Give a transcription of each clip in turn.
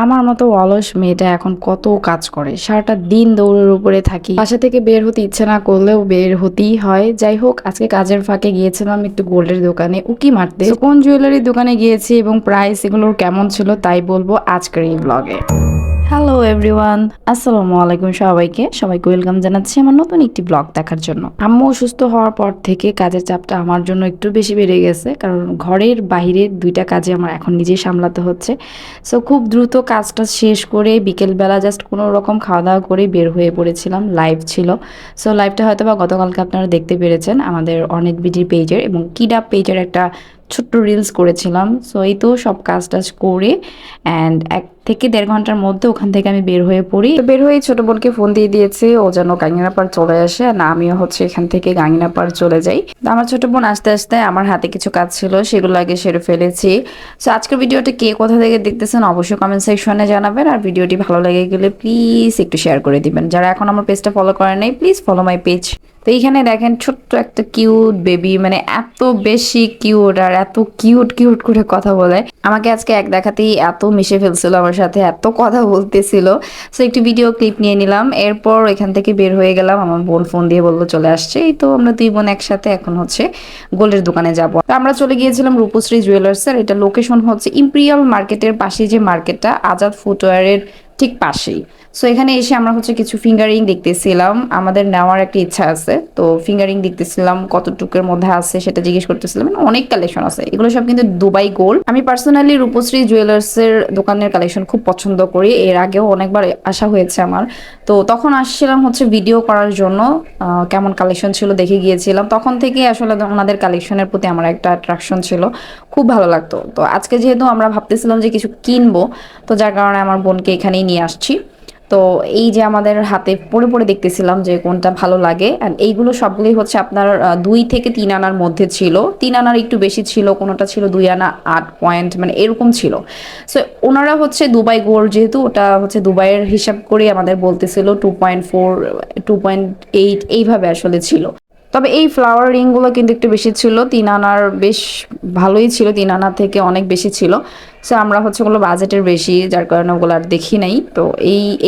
আমার মতো অলস মেয়েটা এখন কত কাজ করে, সারাটা দিন দৌড়ের উপরে থাকি, বাসা থেকে বের হতে ইচ্ছে না করলেও বের হতেই হয়। যাই হোক, আজকে কাজের ফাঁকে গিয়েছিলাম একটু গোল্ডের দোকানে উকি মারতে। তো কোন জুয়েলারির দোকানে গিয়েছি এবং প্রাইস এগুলোর কেমন ছিল তাই বলবো আজকের এই ব্লগে। হ্যালো এভরিওয়ান, আসসালামু আলাইকুম সবাইকে ওয়েলকাম জানাচ্ছি আমার নতুন একটি ব্লগ দেখার জন্য। আম্মু অসুস্থ হওয়ার পর থেকে কাজের চাপটা আমার জন্য একটু বেশি বেড়ে গেছে, কারণ ঘরের বাইরের দুইটা কাজে আমার এখন নিজেই সামলাতে হচ্ছে। সো খুব দ্রুত কাজটা শেষ করে বিকেলবেলা জাস্ট কোনো রকম খাওয়া দাওয়া করে বের হয়ে পড়েছিলাম। লাইভ ছিল, সো লাইভটা হয়তো বা গতকালকে আপনারা দেখতে পেরেছেন আমাদের অনেক বিডি পেজের এবং কিডা পেজের একটা ছোট্ট রিলস করেছিলাম। সো এই তো সব কাজ টাজ করে অ্যান্ড 1 থেকে 1.5 ঘন্টার মধ্যে ওখান থেকে আমি বের হয়ে পড়ি। তো বের হয়ে ছোট বোনকে ফোন দিয়ে দিয়েছে ও যেন গাঙ্গিনাপাড় চলে আসে, আর না আমিও হচ্ছে এখান থেকে গাঙ্গিনাপাড় চলে যাই। তো আমার ছোট বোন আসতে আসতে আমার হাতে কিছু কাজ ছিল, সেগুলো আগে সেরে ফেলেছি। সো আজকের ভিডিওটা কে কোথা থেকে দেখতেছেন অবশ্যই কমেন্ট সেকশনে জানাবেন, আর ভিডিওটি ভালো লেগে গেলে প্লিজ একটু শেয়ার করে দিবেন। যারা এখন আমার পেজটা ফলো করেন নাই প্লিজ ফলো মাই পেজ। তো এইখানে দেখেন ছোট্ট একটা কিউট বেবি, মানে এত বেশি কিউট আর এত কিউট কিউট করে কথা বলে। আমাকে আজকে এক দেখাতেই এত মিশে ফেলছিল আমার সাথে, এত কথা বলতেছিল। সো একটি ভিডিও ক্লিপ নিয়ে নিলাম, এরপর এখান থেকে বের হয়ে গেলাম। আমার বোন ফোন দিয়ে বললো চলে আসছে, এই তো আমরা দুই বোন একসাথে এখন হচ্ছে গোল্ডের দোকানে যাব। তো আমরা চলে গিয়েছিলাম রূপশ্রী জুয়েলার্সের। এটা লোকেশন হচ্ছে ইম্পেরিয়াল মার্কেটের পাশে, যে মার্কেটটা আজাদ ফুটওয়্যারের ঠিক পাশেই। সো এখানে এসে আমরা হচ্ছে কিছু ফিঙ্গারিং দেখতেছিলাম, আমাদের নেওয়ার একটা ইচ্ছা আছে। তো ফিঙ্গারিং দেখতেছিলাম কতটুকুর মধ্যে আছে সেটা জিজ্ঞেস করতেছিলাম, মানে অনেক কালেকশন আছে, এগুলো সব কিন্তু দুবাই গোল্ড। আমি পার্সোনালি রূপশ্রী জুয়েলার্সের দোকানের কালেকশন খুব পছন্দ করি, এর আগেও অনেকবার আসা হয়েছে আমার। তো তখন আসছিলাম হচ্ছে ভিডিও করার জন্য, কেমন কালেকশন ছিল দেখে গিয়েছিলাম। তখন থেকে আসলে ওনাদের কালেকশনের প্রতি আমার একটা অ্যাট্রাকশন ছিল, খুব ভালো লাগতো। তো আজকে যেহেতু আমরা ভাবতেছিলাম যে কিছু কিনবো, তো যার কারণে আমার বোনকে এখানেই নিয়ে আসছি। তো এই যে আমাদের হাতে পড়ে পড়ে দেখতেছিলাম যে কোনটা ভালো লাগে, অ্যান্ড এইগুলো সবগুলোই হচ্ছে আপনার 2 থেকে 3 আনার মধ্যে ছিল। 3 আনার একটু বেশি ছিল, কোনোটা ছিল 2 আনা 8 পয়েন্ট, মানে এরকম ছিল। সো ওনারা হচ্ছে দুবাই গোল্ড, যেহেতু ওটা হচ্ছে দুবাইয়ের হিসাব করে আমাদের বলতেছিল 2.4 2.8 এইভাবে আসলে ছিল। তবে এই ফ্লাওয়ার রিংগুলো কিন্তু একটু বেশি ছিল, 3 আনার বেশ ভালোই ছিল, 3 আনা থেকে অনেক বেশি ছিল। সো আমরা হচ্ছে ওগুলো বাজেটের বেশি, যার কারণে ওগুলো আর দেখি নাই। তো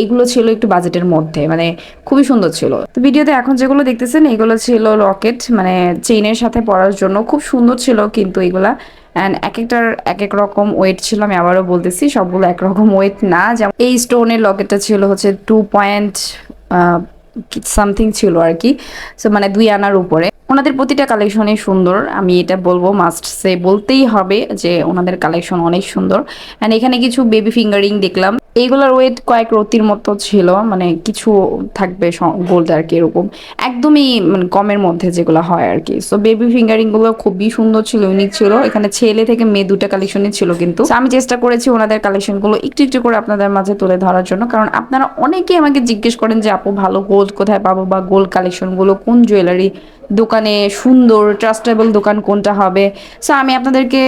এইগুলো ছিল একটু বাজেটের মধ্যে, মানে খুবই সুন্দর ছিল। তো ভিডিওতে এখন যেগুলো দেখতেছেন এগুলো ছিল লকেট, মানে চেইনের সাথে পরার জন্য খুব সুন্দর ছিল কিন্তু এগুলা। অ্যান্ড এক একটার এক এক রকম ওয়েট ছিল, আমি আবারও বলতেছি সবগুলো একরকম ওয়েট না। যেমন এই স্টোনের লকেটটা ছিল হচ্ছে 2 পয়েন্ট সামথিং ছিল আর কি। সো মানে 2 আনার উপরে। ওনাদের প্রতিটা কালেকশনই সুন্দর, আমি এটা বলবো, মাস্ট সে বলতেই হবে যে ওনাদের কালেকশন অনেক সুন্দর। অ্যান্ড এখানে কিছু বেবি ফিঙ্গারিং দেখলাম, এইগুলোর ওয়েট কয়েক রতির মতো ছিল, মানে কিছু থাকবে গোল্ড আর কি, এরকম একদমই মানে কমের মধ্যে যেগুলো হয় আর কি। সো বেবি ফিঙ্গারিং গুলো খুবই সুন্দর ছিল, ইউনিক ছিল। এখানে ছেলে থেকে মেয়ে দুটা কালেকশনই ছিল কিন্তু। So আমি চেষ্টা করেছি ওনাদের কালেকশন গুলো একটু একটু করে আপনাদের মাঝে তুলে ধরার জন্য, কারণ আপনারা অনেকেই আমাকে জিজ্ঞেস করেন যে আপু ভালো গোল্ড কোথায় পাবো, বা গোল্ড কালেকশন গুলো কোন জুয়েলারি দোকানে সুন্দর ট্রাস্টেবল দোকান কোনটা হবে। সো আমি আপনাদেরকে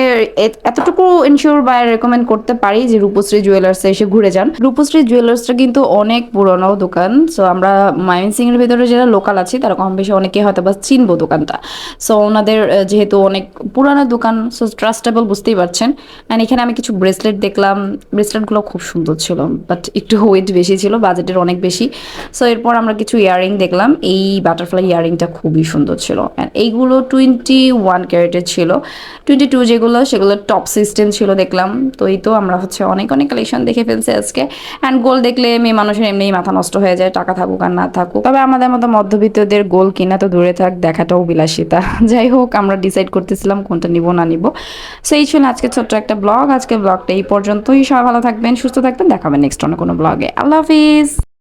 এতটুকু ইনশিওর বা রেকমেন্ড করতে পারি যে রূপশ্রী জুয়েলার্সে এসে ঘুরে যান। রূপশ্রী জুয়েলার্সটা কিন্তু অনেক পুরনো দোকান। সো আমরা ময়মনসিংহের ভিতরে যারা লোকাল আছি তারা কম বেশি অনেকে হয়তো বা চিনবো দোকানটা। সো ওনাদের যেহেতু অনেক পুরানো দোকান, সো ট্রাস্টেবল বুঝতেই পারছেন। অ্যান্ড এখানে আমি কিছু ব্রেসলেট দেখলাম, ব্রেসলেটগুলো খুব সুন্দর ছিল, বাট একটু ওয়েট বেশি ছিল, বাজেটের অনেক বেশি। সো এরপর আমরা কিছু ইয়াররিং দেখলাম, এই বাটারফ্লাই ইয়াররিংটা খুবই সুন্দর ছিল। অ্যান্ড এইগুলো 21 ক্যারেটের ছিল, 22 যেগুলো সেগুলো টপ সিস্টেম ছিল দেখলাম। তো এই তো আমরা হচ্ছে অনেক অনেক কালেকশন দেখে ফেলছি আজকে। অ্যান্ড গোল্ড দেখলে মেয়ে মানুষের এমনিই মাথা নষ্ট হয়ে যায়, টাকা থাকুক আর না থাকুক। তবে আমাদের মতো মধ্যবিত্তদের গোল্ড কিনা তো দূরে থাক, দেখাটাও বিলাসিতা। যাই হোক, আমরা ডিসাইড করতেছিলাম কোনটা নিব না নিব। সো এই ছিল আজকে ছোট্ট একটা ব্লগ। আজকে ব্লগটা এই পর্যন্তই। সবাই ভালো থাকবেন, সুস্থ থাকবেন, দেখাবেন নেক্সট অন্য কোনো ব্লগে। আল্লাহ হাফিজ।